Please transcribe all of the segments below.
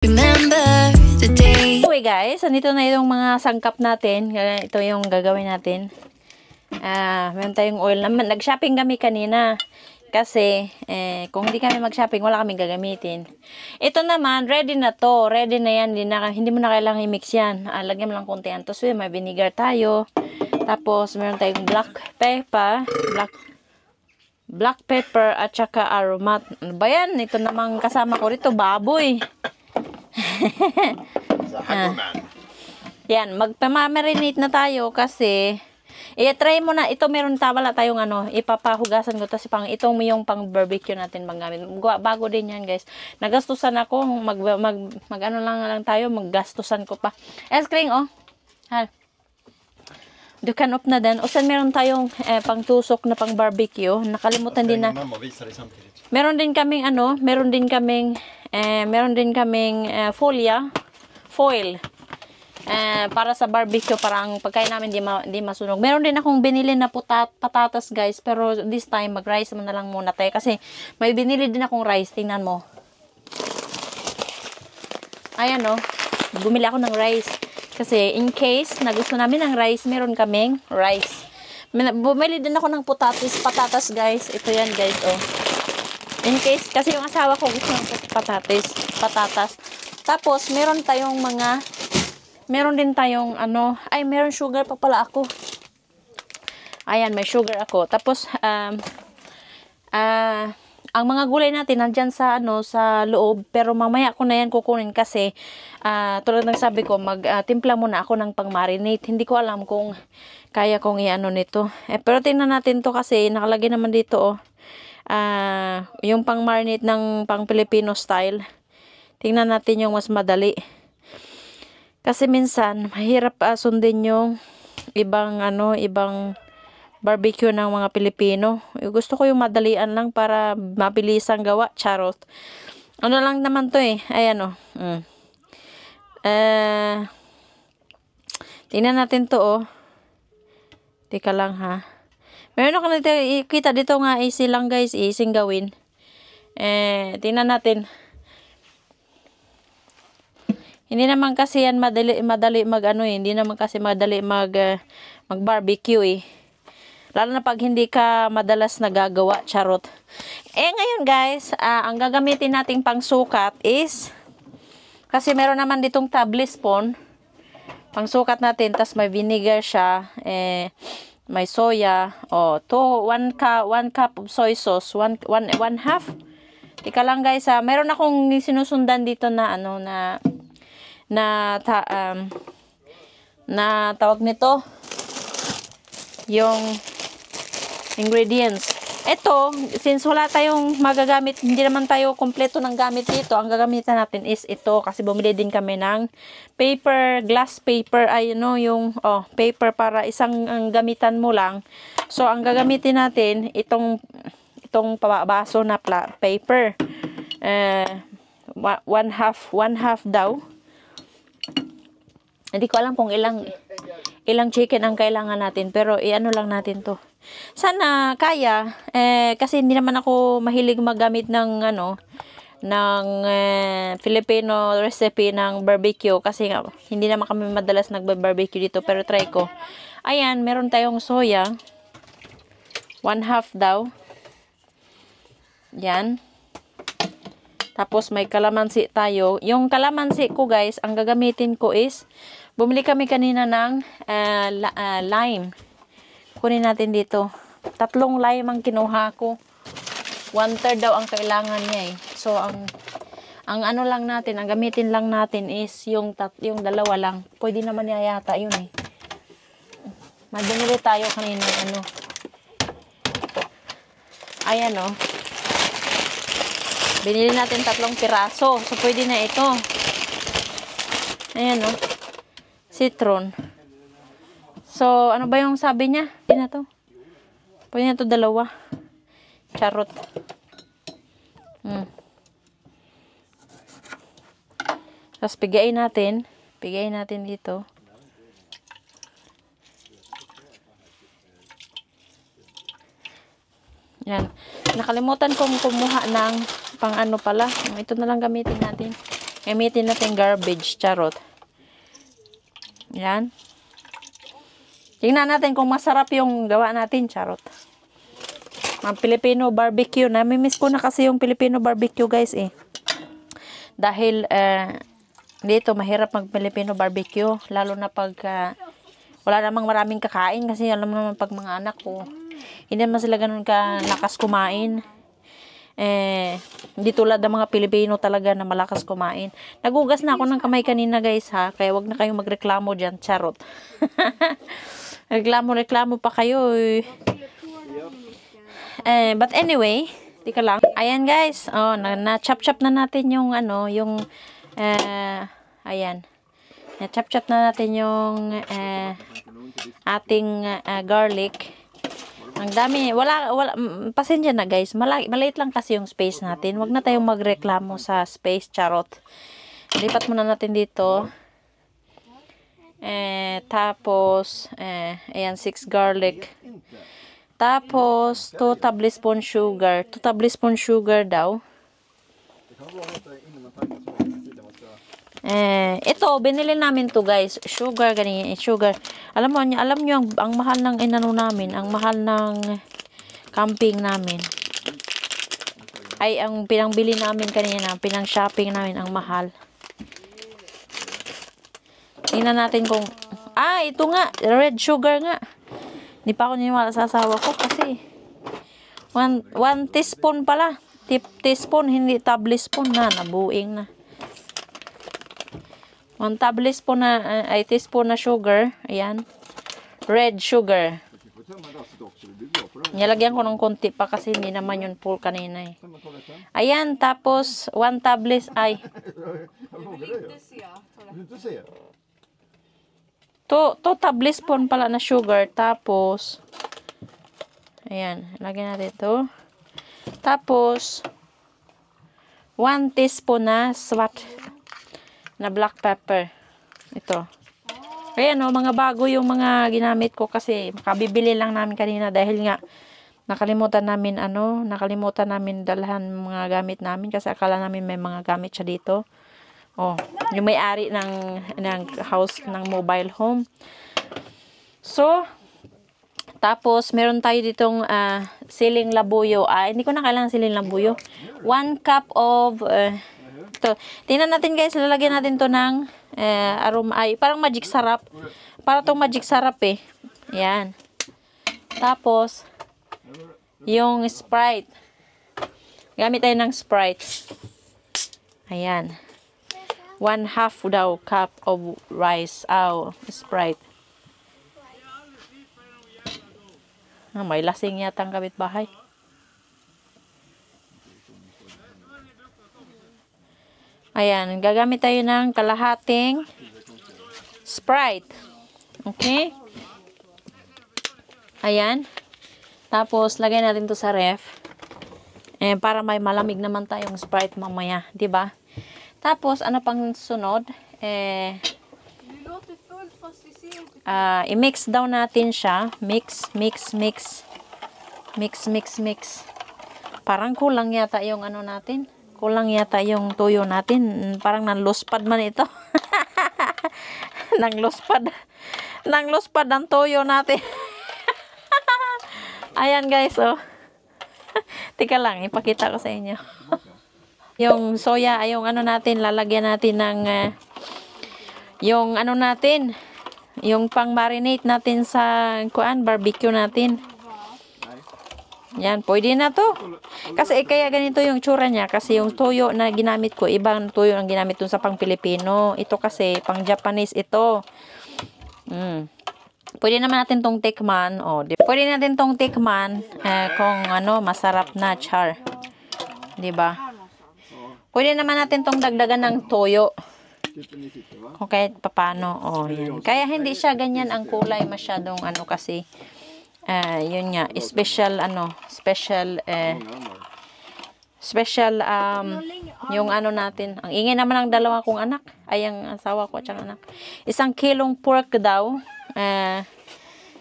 Remember the day. Okay guys, andito na yung mga sangkap natin. Ito yung gagawin natin. Meron tayong oil. Nag-shopping kami kanina. Kasi, kung hindi kami mag-shopping, wala kaming gagamitin. Ito naman, ready na to. Ready na yan. Hindi mo na kailangan i-mix yan. Lagyan mo lang konti yan. Tapos, may vinegar tayo. Tapos, meron tayong black pepper at saka aromat. Ano ba yan? Ito namang kasama ko rito, baboy. Yan, magpamarinate na tayo kasi i-try mo na ito. Meron wala tayong ipapahugasan ko kasi itong yung pang barbecue natin manggamit. Bago din yan guys. Nagastusan ako lang tayo, maggastusan ko pa. Screen Dukan up na din. Usan meron tayong pang-tusok na pang barbecue. Nakalimutan din na. Meron din kaming foil. Para sa barbecue, para ang pagkain namin di masunog. Meron din akong binili na patatas guys, pero this time mag-rice mo na lang muna tayo kasi may binili din akong rice. Tingnan mo. Ayan bumili ako ng rice. Kasi in case na gusto namin ng rice, meron kaming rice. Bumili din ako ng patatas guys. Ito yan guys, in case, kasi yung asawa ko gusto ng patatas. Tapos, meron din tayong meron sugar pa pala ako. Ayan, may sugar ako. Tapos, ang mga gulay natin nandyan sa loob, pero mamaya ko na yan kukunin kasi tulad ng sabi ko, magtimpla muna ako ng pang-marinate. Hindi ko alam kung kaya kong nito. Pero tingnan natin to kasi nakalagay naman dito yung pang-marinate ng pang-Filipino style. Tingnan natin yung mas madali. Kasi minsan mahirap sundin yung ibang barbecue ng mga Pilipino. Gusto ko yung madalian lang para mabilisang gawa. Charot. Lang naman to Ayan tingnan natin to Teka lang ha. Meron ako nakita dito nga easy lang guys. Easy gawin. Tingnan natin. Hindi naman kasi yan madali hindi naman kasi madali mag-barbecue Lalo na pag hindi ka madalas nagagawa, charot. Ngayon guys, ang gagamitin nating pangsukat is, kasi meron naman ditong tablespoon, pangsukat natin, tas may vinegar siya, may soya, 1 cup of soy sauce, 1 half. Tika lang guys, meron akong sinusundan dito na tawag nito, yung ingredients. Ito, since wala tayong magagamit, hindi naman tayo kompleto ng gamit dito, ang gagamitan natin is ito, kasi bumili din kami ng glass paper, yung paper para isang gamitan mo lang. So, ang gagamitin natin, itong baso na paper. 1 half daw. Hindi ko alam kung ilang chicken ang kailangan natin, pero lang natin to. Sana kaya, kasi hindi naman ako mahilig magamit ng Filipino recipe ng barbecue kasi hindi naman kami madalas nagba-barbecue dito, pero try ko. Ayan, meron tayong soya. 1 half daw. Yan. Tapos may kalamansi tayo. Yung kalamansi ko guys, ang gagamitin ko is, bumili kami kanina ng lime. Kunin natin dito. 3 lime ang kinuha ko. 1/3 daw ang kailangan niya So, ang lang natin, ang gamitin lang natin is yung 2 lang. Pwede naman yata yun Madunili tayo kanina Ayan Binili natin 3 piraso. So, pwede na ito. Ayan citron. So, ano ba yung sabi niya? Pwede na to. Pwede na to 2. Charot. Tapos, pigayin natin. Pigayin natin dito. Yan. Nakalimutan kong kumuha ng pang pala. Ito na lang gamitin natin. Gamitin natin garbage, charot. Yan. Tingnan natin kung masarap yung gawa natin, charot. Ang Filipino barbecue. Namimiss ko na kasi yung Filipino barbecue, guys, eh. Dahil, dito, mahirap mag-Filipino barbecue. Lalo na pag, wala namang maraming kakain. Kasi alam naman pag mga anak ko, hindi naman sila ganun ka lakas kumain. Hindi tulad ng mga Pilipino talaga na malakas kumain. Nagugas na ako ng kamay kanina, guys, ha. Kaya wag na kayong magreklamo dyan, charot. Reklamo pa kayo, eh. But anyway, tika lang. Ayan, guys. Oh, na-chop-chop na natin yung ayan. Na-chop-chop na natin yung ating garlic. Ang dami. Pasensya na, guys. Maliit lang kasi yung space natin. Wag na tayong magreklamo sa space, charot. Lipat muna natin dito. Tapos, ayan, 6 garlic. Tapos, 2 tablespoon sugar. 2 tablespoon sugar daw. Ito, binili namin to, guys. Sugar, ganyan. Sugar. Alam nyo, ang mahal ng inano namin. Ang mahal ng camping namin. Ay, ang pinangbili namin kanina. Pinang-shopping namin. Ang mahal. Tingnan natin kung... ito nga. Red sugar nga. Hindi pa ako niniwala sa asawa ko kasi 1 teaspoon pala. Teaspoon, hindi tablespoon na. Nabuing na. 1 tablespoon na, teaspoon na sugar. Ayan. Red sugar. Nilagyan ko ng konti pa kasi hindi naman yun full kanina eh. Ayan, tapos 1 tablespoon, 2 tablespoon pala na sugar. Tapos, ayan, lagyan natin ito. Tapos, 1 teaspoon na swat na black pepper. Ito. Ayan o, mga bago yung mga ginamit ko kasi makabibili lang namin kanina dahil nga nakalimutan namin dalhan mga gamit namin kasi akala namin may mga gamit siya dito. Oh, yung may-ari ng house ng mobile home. So, tapos meron tayo ditong siling labuyo. Hindi ko na kailangan siling labuyo. 1 cup of ito. Tingnan natin, guys, lalagyan natin to ng aroma. Parang magic sarap. Para tong magic sarap eh. Ayan. Tapos, yung Sprite. Gamit tayo ng Sprite. Ayan. 1/2 daw cup of rice. Sprite. May lasing yata ang kapitbahay. Ayan, gagamit tayo ng kalahating Sprite. Okay? Ayan. Tapos, lagay natin to sa ref. Para may malamig naman tayong Sprite mamaya. Diba? Tapos, ano pang sunod? I-mix daw natin siya. Mix. Parang kulang yata yung ano natin. Kulang yata yung tuyo natin. Parang nanluspad man ito. Nangluspad ang tuyo natin. Ayan, guys, oh. Tika lang, ipakita ko sa inyo. Yung soya, yung ano natin, lalagyan natin ng yung ano natin, yung pang marinate natin sa barbecue natin. Yan, pwede na to. Kasi kaya ganito yung tsura niya. Kasi yung tuyo na ginamit ko, ibang tuyo ang ginamit dun sa pang Pilipino. Ito kasi, pang Japanese ito. Pwede naman natin tong tikman. Pwede natin tong tikman kung ano, masarap na, char. Diba? Pwede naman natin tong dagdagan ng toyo. Okay, papano. Yan. Kaya hindi siya ganyan ang kulay masyadong ano kasi. Yun nga, special yung ano natin. Ang ingay naman ng dalawa kong anak. Ay, ang asawa ko at siyang anak. 1 kilong pork daw.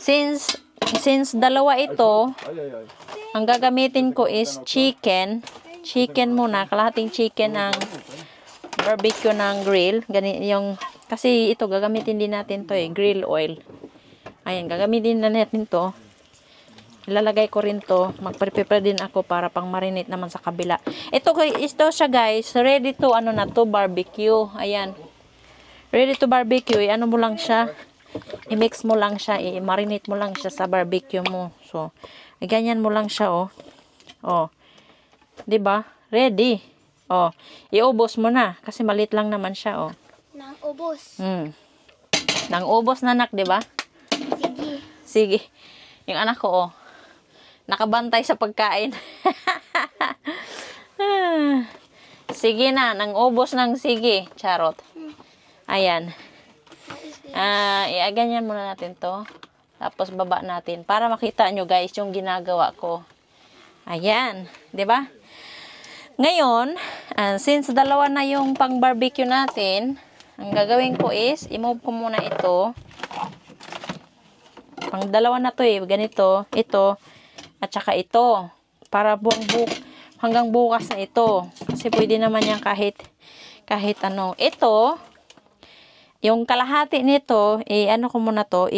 Since dalawa ito, ang gagamitin ko is chicken. Chicken muna. Kalahating chicken ang barbecue ng grill. Yung, kasi ito, gagamitin din natin to grill oil. Ayan, gagamitin na natin to. Ilalagay ko rin to. Mag-prepare din ako para pang marinate naman sa kabila. Ito siya guys, ready to, na to, barbecue. Ayan. Ready to barbecue. Ano mo lang siya. I-mix mo lang siya. I-marinate mo lang siya sa barbecue mo. So, ganyan mo lang siya, oh. Oh. 'Di ba? Ready. Oh, iubos mo na kasi maliit lang naman siya, oh. Nang ubos. Nang ubos na, nak, 'di ba? Sige. Sige. Yung anak ko, oh. Nakabantay sa pagkain. Sige na, nang ubos ng sige, charot. Ayan. Ganyan muna natin 'to. Tapos baba natin para makita nyo guys yung ginagawa ko. Ayan, 'di ba? Ngayon, since dalawa na yung pang barbecue natin, ang gagawin ko is i-move ko muna ito. Pang dalawa na to ganito, ito at saka ito para hanggang bukas na ito. Kasi pwede naman yan kahit ano. Ito, yung kalahati nito, ano ko muna to,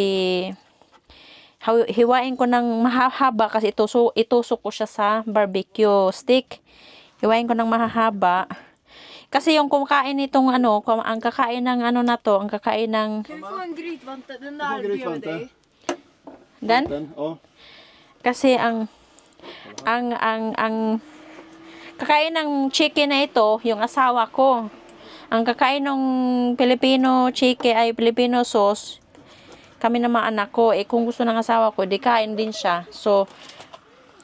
hiwain ko ng mahahaba kasi itusok ko siya sa barbecue stick. Hiwain ko ng mahahaba. Kasi yung kumakain nitong ang kakain ng na to, ang kakain ng Dan? Kasi ang kakain ng chicken na ito, yung asawa ko. Ang kakain ng Filipino chicken ay Filipino sauce. Kami ng mga anak ko, kung gusto ng asawa ko, di kain din siya. So,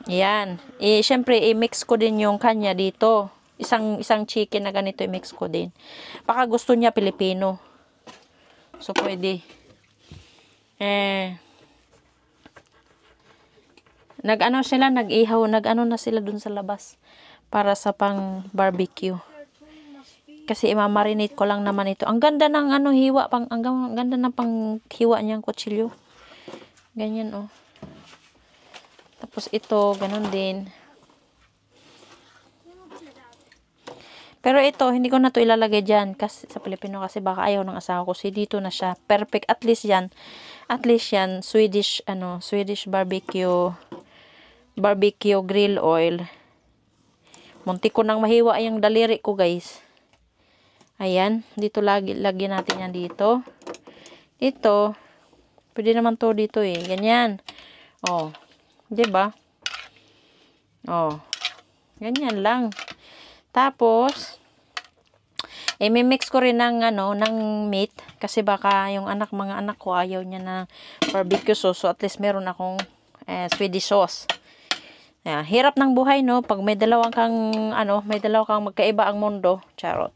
yan. Syempre, i-mix ko din yung kanya dito. Isang chicken na ganito, i-mix ko din. Baka gusto niya Pilipino. So, pwede. Nag-ano na sila dun sa labas. Para sa pang barbecue. Kasi imamarinate ko lang naman ito. Ang ganda ng hiwa. Ang ganda ng pang hiwa niyang kutsilyo. Ganyan, oh. Tapos ito, ganun din. Pero ito, hindi ko na to ilalagay dyan kasi, sa Pilipino kasi baka ayaw ng asawa ko. So, dito na siya. Perfect. At least yan, Swedish barbecue grill oil. Muntik ko nang mahiwa yung daliri ko, guys. Ayan. Dito lagyan natin yan dito. Ito, pwede naman to dito Ganyan. Oh. 'Di ba? Oh. Ganyan lang. Tapos i-mix ko rin ng meat kasi baka yung mga anak ko ayaw niya ng barbecue sauce. So at least meron akong Swedish sauce. Hirap ng buhay, no, pag may dalawang kang magkaiba ang mundo. Charot.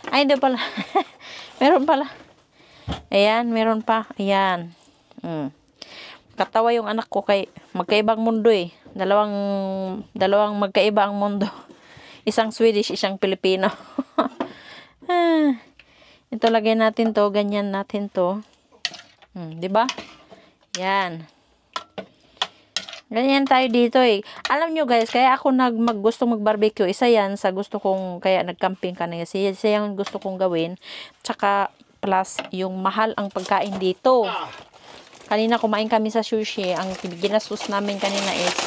Ay, hindi pala. Meron pala. Ayan, meron pa. Ayan. Katawa yung anak ko kay magkaibang mundo Dalawang magkaiba ang mundo. Isang Swedish, isang Pilipino. Ito lagay natin to, ganyan natin to. 'Di ba? Yan. Ganyan tayo dito Alam nyo guys, kaya ako gusto mag-barbecue. Isa yan sa gusto kong, kaya nag-camping ka na. Isa yung gusto kong gawin. Tsaka plus yung mahal ang pagkain dito. Kanina kumain kami sa sushi. Ang ginastos namin kanina is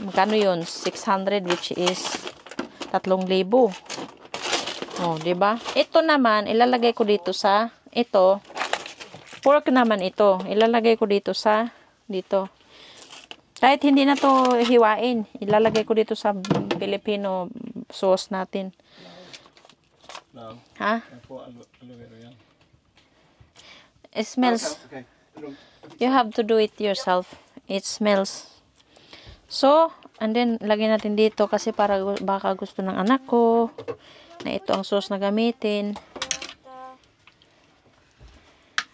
magkano yun? 600, which is 3,000. Oh, 'di ba? Ito naman ilalagay ko dito sa pork naman ito. Ilalagay ko dito dito. Kahit hindi na to hiwain, ilalagay ko dito sa Filipino sauce natin. Ha? It smells. You have to do it yourself. It smells. So, and then lagyan natin dito kasi para baka gusto ng anak ko na ito ang sauce na gamitin.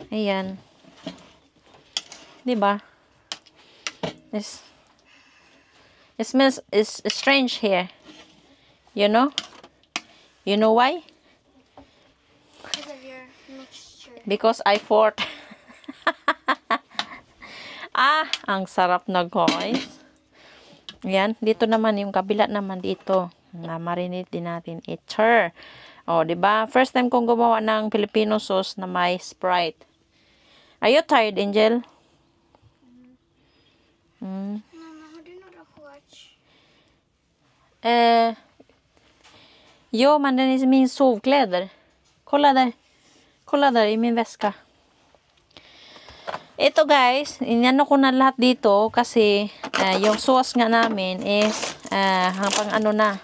Ayan. 'Di ba? It smells is strange here. You know? You know why? Because of your mixture. Because I fought. Ang sarap na guys. Ayan, dito naman yung kabila naman dito. Na marinate din natin ito. Oh, 'di ba? First time kong gumawa ng Filipino sauce na may Sprite. Are you tired, Angel? Mama, how do you not watch? Jo, men den är i min sovkläder. Kolla där. Kolla där i min väska. Ito guys, inano ko na lahat dito kasi yung sauce nga namin is pang ano na.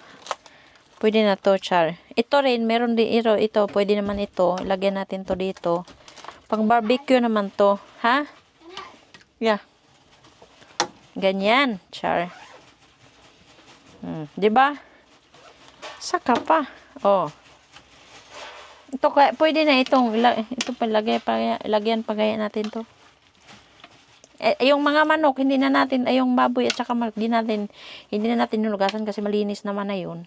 Pwede na to, char. Ito rin, meron din ito. Pwede naman ito. Lagyan natin to dito. Pang barbecue naman to. Ha? Yeah. Ganyan, char. Diba? Saka pa. Oh. Ito pwede na itong ito lagyan pagaya natin to. Yung mga manok hindi na natin yung baboy at saka hindi na natin hinugasan kasi malinis naman na yun.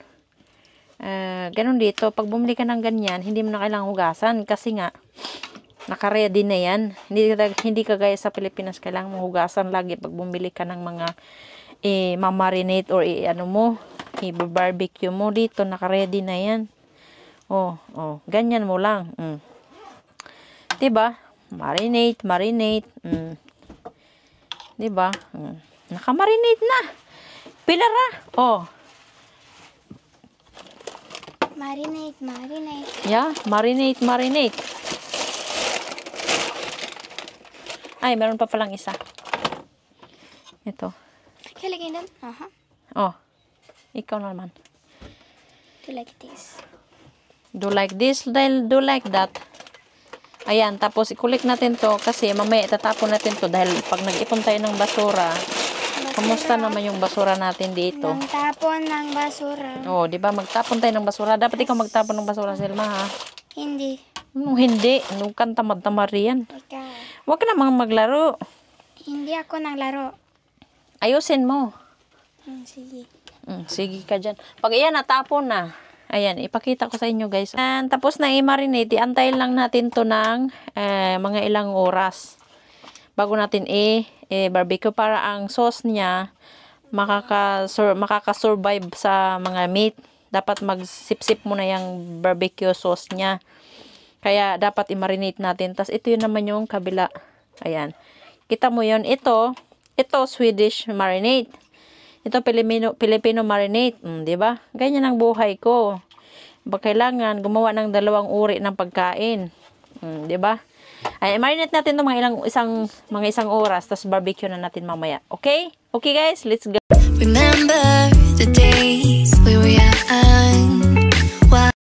Ganun dito, pag bumili ka ng ganyan, hindi mo na kailangang hugasan kasi nga naka-ready na yan. Hindi kagaya sa Pilipinas kailangan mo hugasan lagi pag bumili ka ng mga mamarinate or ano mo, i-barbecue mo dito, naka-ready na yan. Oh, ganyan mo lang. Diba? Marinate. Diba? Naka-marinate na. Pilara. Oh. Marinate. Yeah, marinate. Ay, meron pa palang isa. Ito. Can I lagay doon? Oh. Ikaw naman. Do like this. Do like this, do like that. Ayan, tapos ikulik natin to kasi mamaya itatapon natin to dahil pag nag-ipon tayo ng basura, kamusta naman yung basura natin dito? Magtapon ng basura. Oh, di ba? Magtapon tayo ng basura. Dapat ikaw magtapon ng basura, Selma, ha? Hindi. Hindi. Nung kan tamad-tamad riyan. Ikaw. Huwag ka namang maglaro. Hindi ako naglaro. Ayusin mo. Sige. Sige ka dyan. Pag iyan, natapon na. Ayan, ipakita ko sa inyo, guys. And, tapos na i-marinate, antayin lang natin to ng mga ilang oras. Bago natin barbecue para ang sauce niya makaka-survive sa mga meat. Dapat magsip-sip muna yung barbecue sauce niya. Kaya, dapat i-marinate natin. Tapos, ito yun naman yung kabila. Ayan. Kita mo yun. Ito Swedish marinade. Ito Filipino marinade, 'di ba? Ganyan ang buhay ko. Kailangan gumawa ng dalawang uri ng pagkain. 'Di ba? Ay marinate natin 'to mga isang oras tapos barbecue na natin mamaya. Okay? Okay guys, let's go. Remember the days we were young.